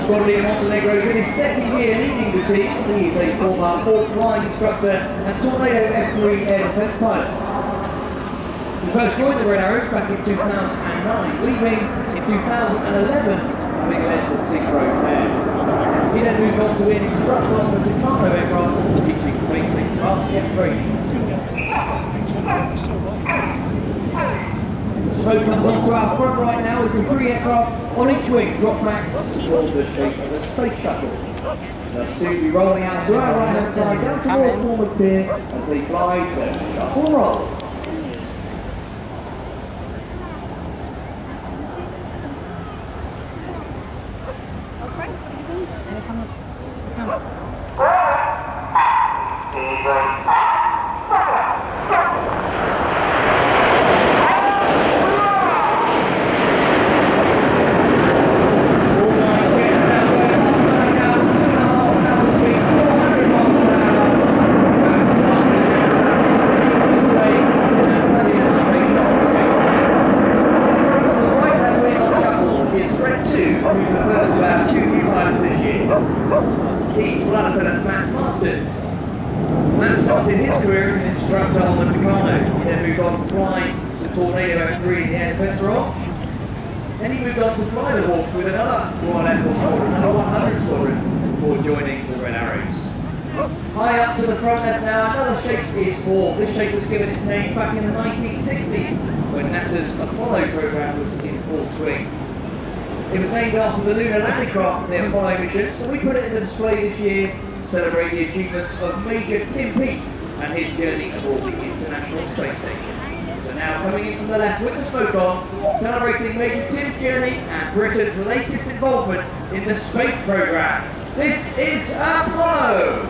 Scotland Montenegro is in his second year leading the team. He is a former Hawk flying instructor and Tornado F3 air defence pilot. He first joined the Red Arrows back in 2009, leaving in 2011, having led the Synchro pair. He then moved on to be an instructor on the Tucano aircraft, teaching basic fast jet training. Smoke comes onto our front right now as the three aircraft on each wing drop back towards the shape of a space shuttle. They'll soon be rolling out to our right hand side down towards Bournemouth Pier as they fly the shuttle roll. Oh, Frank's got his own. There, come on. Come on. Matt started his career as an instructor on the Tucano. He then moved on to fly the Tornado F3 in the air defence role. Then he moved on to fly the Hawk with another Royal Air Force squadron, another 100 squadron, before joining the Red Arrows. High up to the front left now, another shape is formed. This shape was given its name back in the 1960s when NASA's Apollo program was in full swing. It was named after the lunar landing craft in the Apollo mission, so we put it in the display this year to celebrate the achievements of Major Tim Peake and his journey aboard the International Space Station. So now coming into the left with the smoke on, celebrating Major Tim's journey and Britain's latest involvement in the space program. This is Apollo!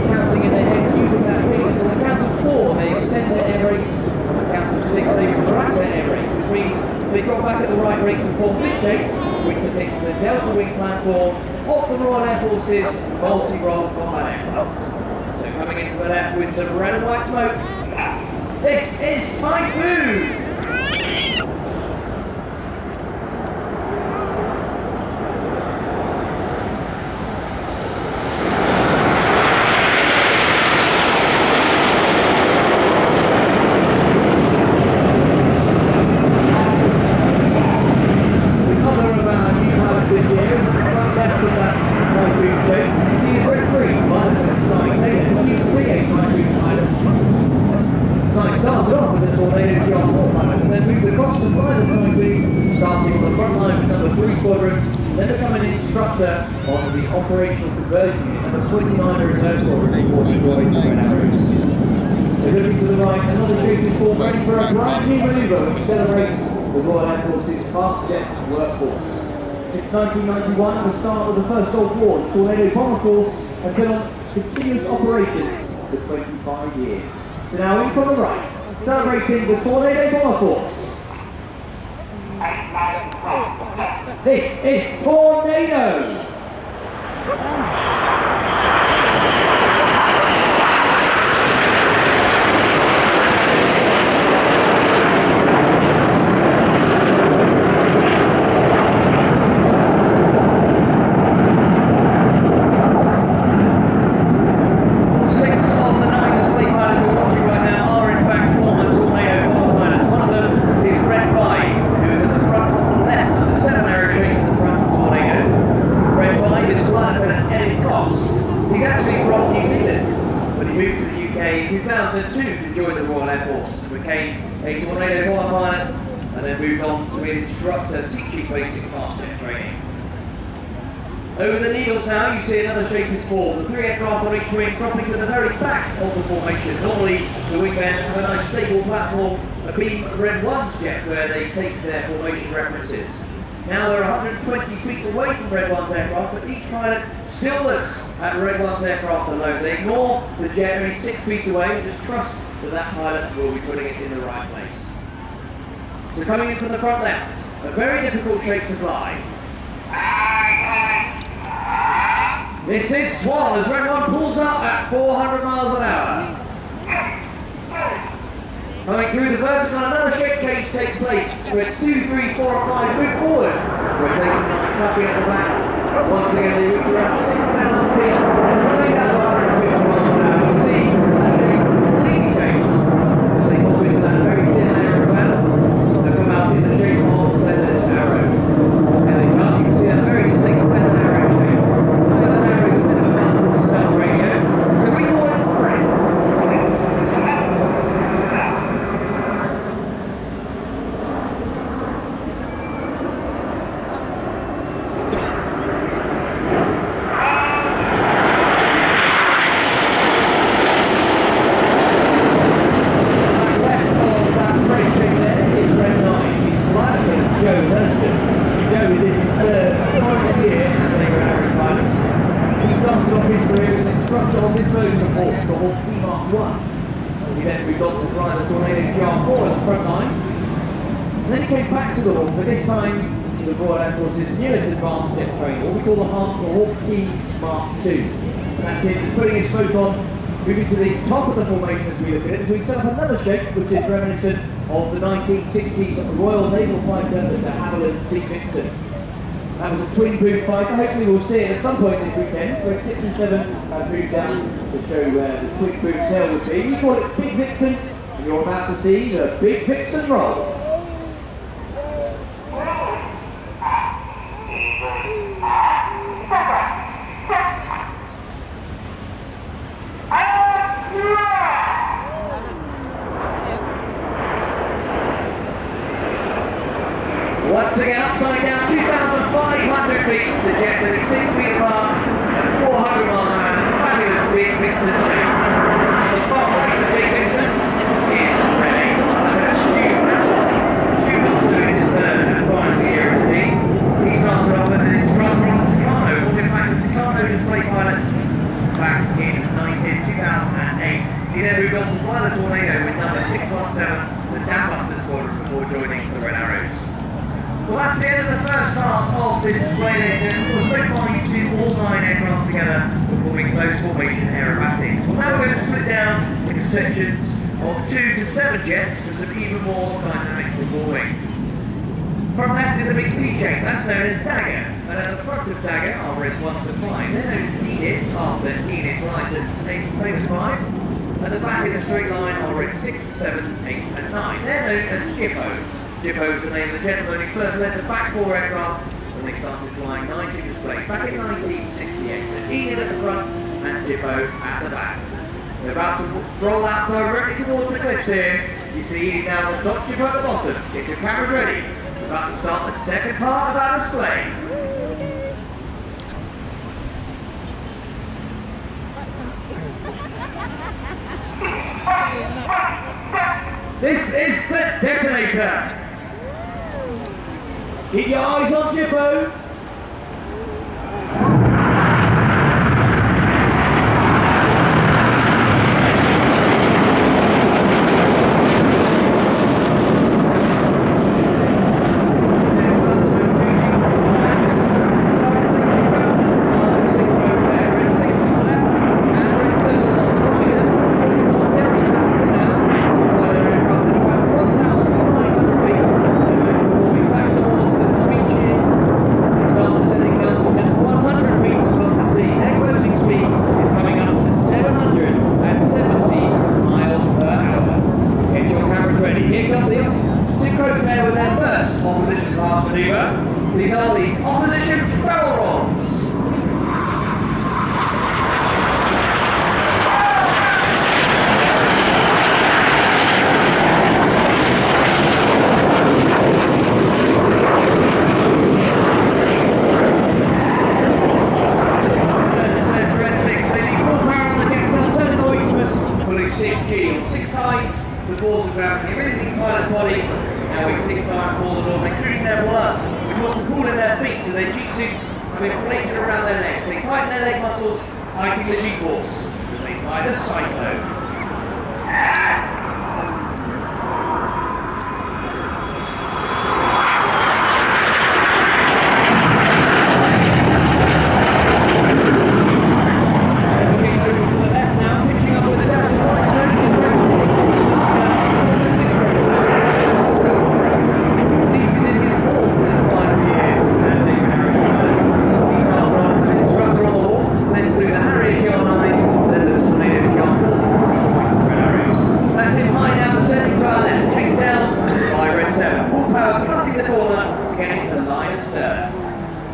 Counting in their heads using that figure. So on the count of 4 they extend their air brakes, on the count of 6 they retract their air brakes, which means they drop back at the right rate to form this shape, which depicts the Delta Wing platform of the Royal Air Force's multi-role combat aircraft. So coming into the left with some red and white smoke, this is Typhoon! Started off with the Tornado John Hawk and then moved across to fly the Typhoon, starting on the front line with number 3 squadron, then becoming an instructor on the operational conversion unit, number 29 reserve squadron, supporting Roy's Red Arrows. So looking to the right, another shape is formed ready for a brand new manoeuvre which celebrates the Royal Air Force's fast jet workforce. Since 1991, the start of the first Gulf War, the Tornado Bomber Force has been on continuous operations for 25 years. So now in from the right, celebrating the Tornado Bomber Force. This is Tornado! He's actually from New Zealand, but he moved to the UK in 2002 to join the Royal Air Force, became a Tornado Bomber pilot, and then moved on to be an instructor teaching basic fast jet training. Over the needles now, you see another shape is formed. The 3 aircraft on each wing dropping to the very back of the formation. Normally, the wingmen have a nice stable platform, a beam Red 1's jet where they take their formation references. Now they're 120 feet away from Red 1's aircraft, but each pilot still looks at Red One's aircraft alone. They ignore the jet only 6 feet away and just trust that that pilot will be putting it in the right place. So coming in from the front left, a very difficult shape to fly. This is Swan as Red One pulls up at 400 miles an hour. Coming through the vertical, another shake change takes place. So it's 2, 3, 4, 5, move forward. Rotating 9, tapping at the back. Once again, they reach around 6,000 feet. And coming down to 150 miles an hour. You see, that shape completely changed. So they pop into that very thin aeroplane. They come out in the shape of a feathered arrow. And they come, you can see that very distinct feathered arrow shape. Feathered arrow is a bit of a mouthful style radio. So we call it Fred. He then moved on to fly the Tornado GR4 as the front line. And then he came back to the Hawk, but this time to the Royal Air Force's newest advanced jet train, what we call the Hawk Key Mark II. And that's him putting his foot on, moving to the top of the formation as we look at it. So he set up another shape which is reminiscent of the 1960s Royal Naval fighter, the Havilland Sea Vixen. That was a twin boom fighter. Hopefully we'll see it at some point this weekend, where 6 and 7 have moved down to show where the twin boom tail would be. We call it Big Vixen, and you're about to see the Big Vixen roll. Once again, upside down, 2,500 feet, the jet that is 6 feet apart and 400 miles an hour. Fabulous Big Vixen. The bottom of the Big Vixen is ready. Stu Wilson in his third and final year of the team. He started off as an instructor on Tucano, was in fact a Tucano display pilot back in 2008. He then moved on to fly the Tornado with number 617, the Dambuster Squadron, before joining the Red Arrows. Well, that's the end of the first half of this display session. So far you've seen all 9 aircraft together performing close formation aerobatics. Well, now we're going to split down into sections of 2 to 7 jets for some even more dynamic performing. From left is a big T-shape, that's known as Dagger. And at the front of Dagger are wrist ones to fly. They're known as Enid, after Enid flies at famous 5. At the back in the straight line are wrist 6, 7, 8 and 9. They're known as Jippos. Jippos is the name of the gentleman who first led the back 4 aircraft when they started flying 90 displays back in 1968. So Enid at the front and Jippo at the back. They're about to roll out directly towards the cliffs here. You see Enid down the top, Jippo at the bottom. Get your cameras ready. We're about to start the second part of our display. This is the detonator. Keep your eyes on Jippo. These are the opposition barrel rolls. Pulling 6G or 6 times the force of gravity. Everything pilot bodies now with 6 times more than normal, including their blood, which was to pull in their feet, so their G suits have been inflated around their legs. They tighten their leg muscles Fighting the G-Force, released by the Cyclone.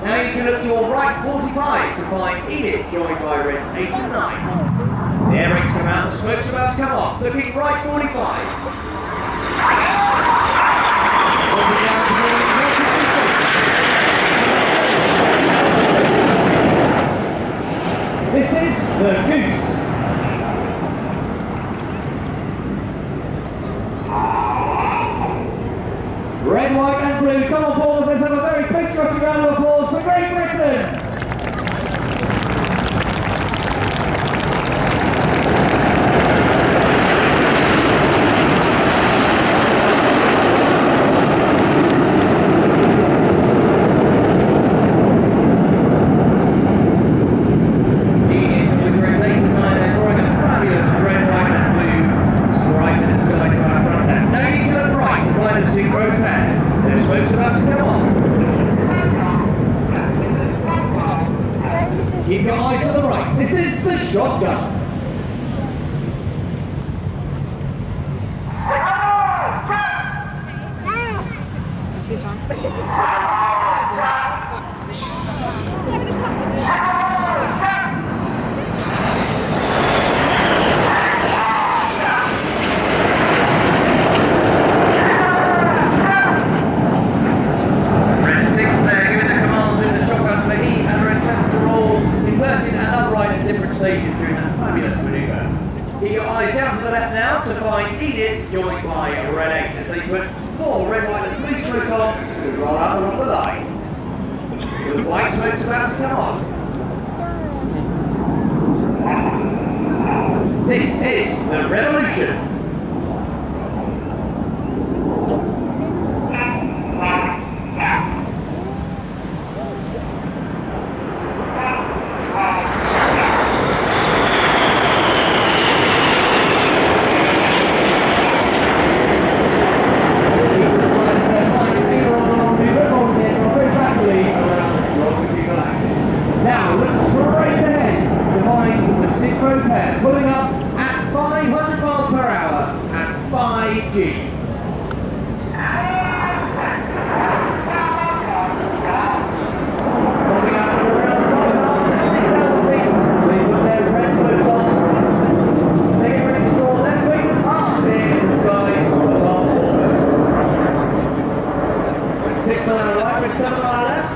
Now you can look to your right 45 to find Edith, joined by reds 8 and 9. The air brakes come out, the smoke's about to come off. Looking right 45. This is the Goose. Red, white and blue, come on board, let's have a very patriotic round of applause for Great Britain! Keep your eyes to the right. This is the shotgun. This one. Stages during that fabulous maneuver. Keep your eyes down to the left now to find Edith, joined by red 8 as they put 4 red, white and blue smoke on to roll out along the line. The white smoke's about to come on. This is the Revolution. Now, look straight ahead to find the synchro pair pulling up at 500 miles per hour at 5G. Coming out of the round the 6,000 feet, they put their red smoke on. They get ready to draw their wings up in the sky above water. 6 miles right with 7 miles left.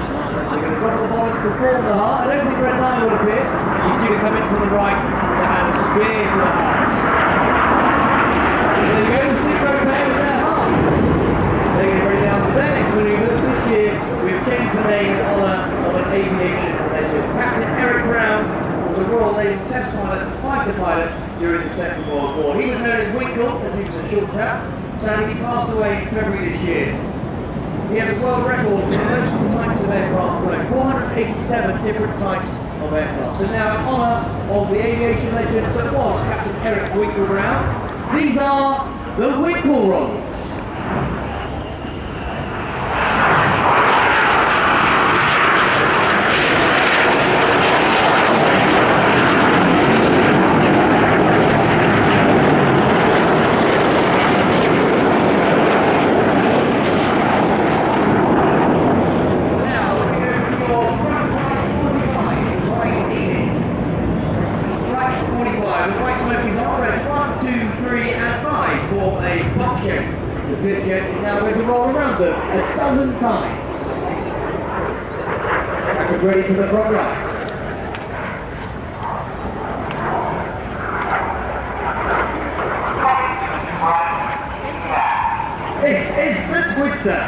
You're going to drop the bottom to form the heart. I don't think red line will appear. He's due to come in to the right and spear to the heart. There you go, synchro pair with their hearts. They get ready down to their next maneuver. This year we've changed the name in honour of an aviation legend. Captain Eric Brown was a Royal Naval test pilot and fighter pilot during the Second World War. He was known as Winkle, as he was a short chap. Sadly, he passed away in February this year. He has a world record for most types of aircraft flown, 487 different types of aircraft. And now in honour of the aviation legend that was Captain Eric Winkle Brown, these are the Winkle Rolls. For a pop shape. The pit jet is now going to roll around them a dozen times. Trackers ready for the front right. This is the Twister.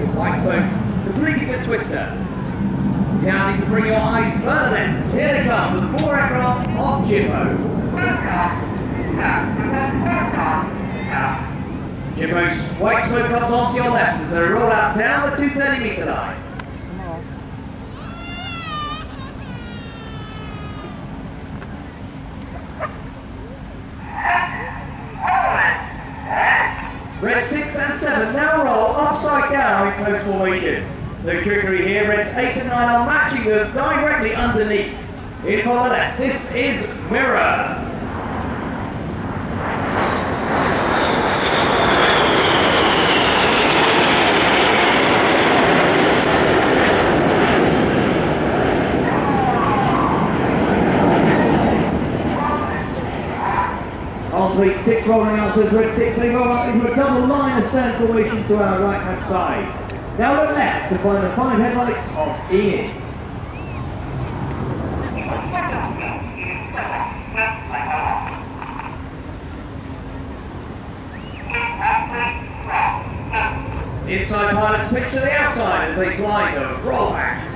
with white smoke, completing the twister. You now need to bring your eyes further left. Here they come, with the 4 aircraft of Jimbo. Jimbo's white smoke comes onto your left as they roll out down the 230-metre line. Red 6 and 7 now roll upside down in close formation. No trickery here, Reds 8 and 9 are matching them directly underneath. In on the left, this is Mirror. On 6 rolling out as Red 6, they roll up into a double line of stern formation to our right hand side. Now look left to find the 5 headlights of Ian. Inside pilots pitch to the outside as they glide the rollbacks.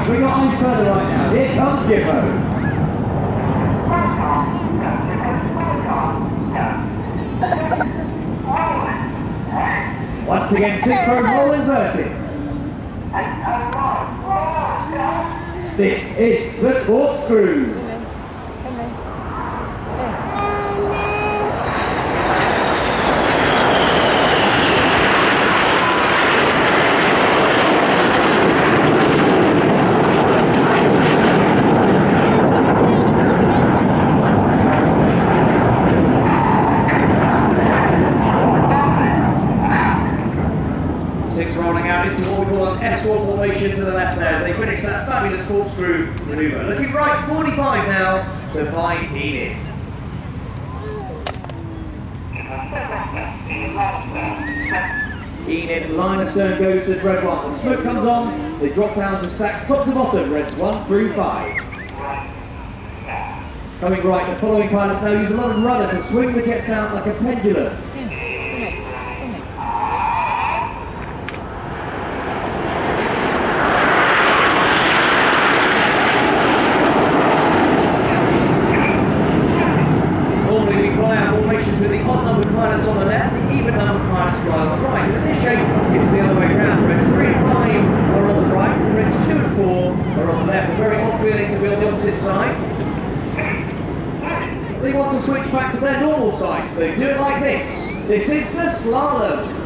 Bring your eyes further right now. Here comes Jimbo. Once again, 6 rows roll inverted. This is the corkscrew. Into what we call an escort formation to the left there. They finish that fabulous corkscrew manoeuvre. Looking right, 45 now to find Enid. Enid, line of stern goes to Red 1. The smoke comes on, they drop down to stack top to bottom, Reds 1 through 5. Coming right, the following pilots now use a lot of rudder to swing the jets out like a pendulum. With the odd number of pilots on the left, the even number of pilots drive on the right. In this shape, it's the other way around. Reds 3 and 5 are on the right, and Reds 2 and 4 are on the left. A very odd feeling to be on the opposite side. They want to switch back to their normal side, so they do it like this. This is the slalom.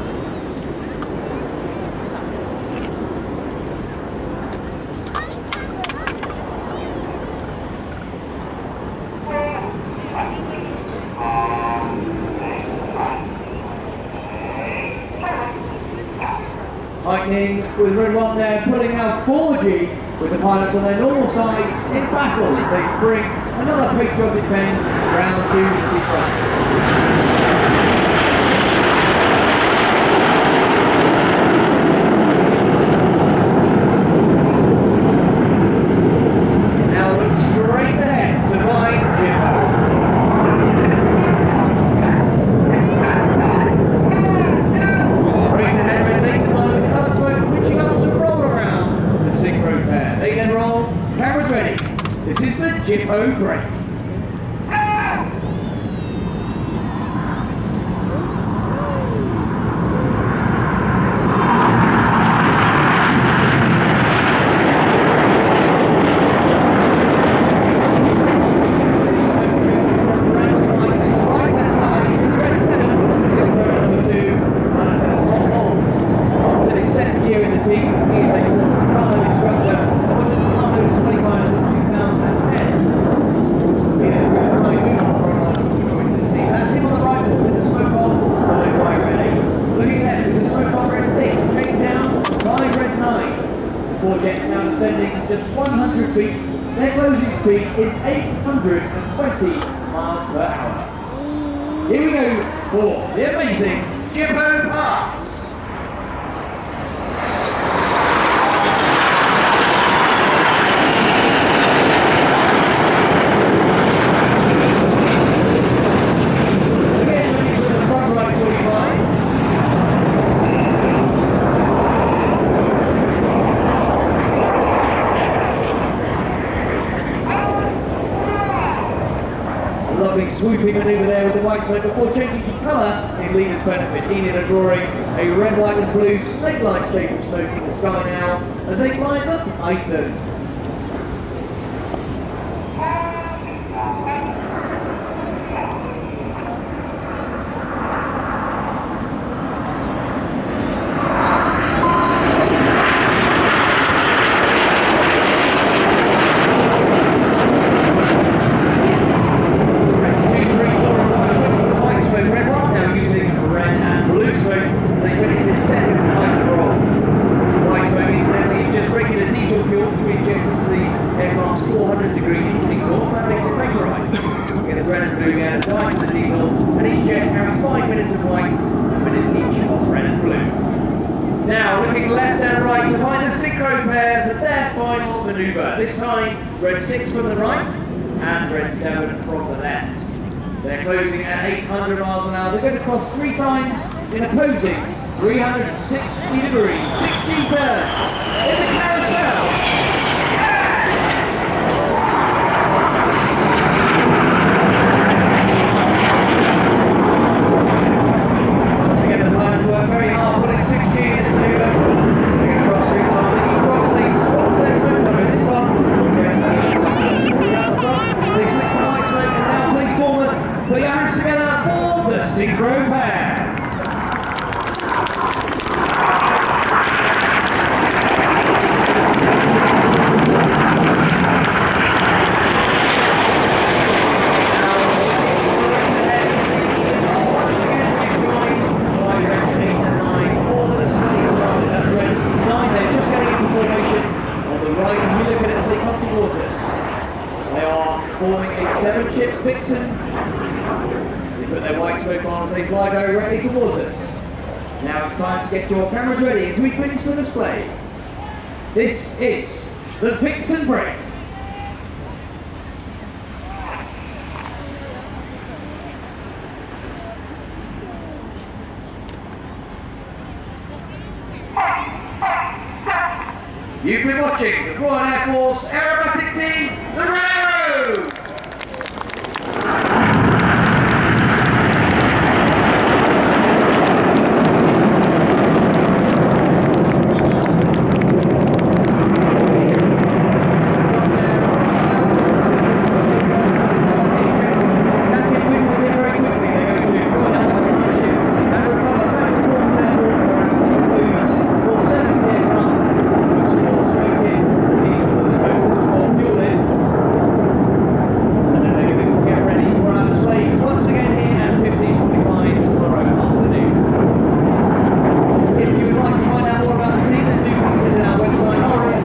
Lightning with Red 1 there pulling out 4G with the pilots on their normal sides in battle. They bring another patriotic bend round to the sequence. This is the Jimbo break. speed is 820 miles per hour. Here we go for the amazing Jimbo Pass. Lovely swooping manoeuvre there with the white smoke before changing to colour in leader's benefit. Enid are drawing a red, white and blue snake-like shape of smoke in the sky now as they climb up Iceland. Now looking left and right to find the synchro pair for their final manoeuvre. This time red 6 from the right and red 7 from the left. They're closing at 800 miles an hour. They're going to cross 3 times in opposing 360 degrees, 16 turns in the carousel. Forming a 7-ship Vixen. They put their white smoke on as they fly directly towards us. Now it's time to get your cameras ready as we finish the display. This is the Vixen break. You've been watching the Royal Air Force Aerobatic Team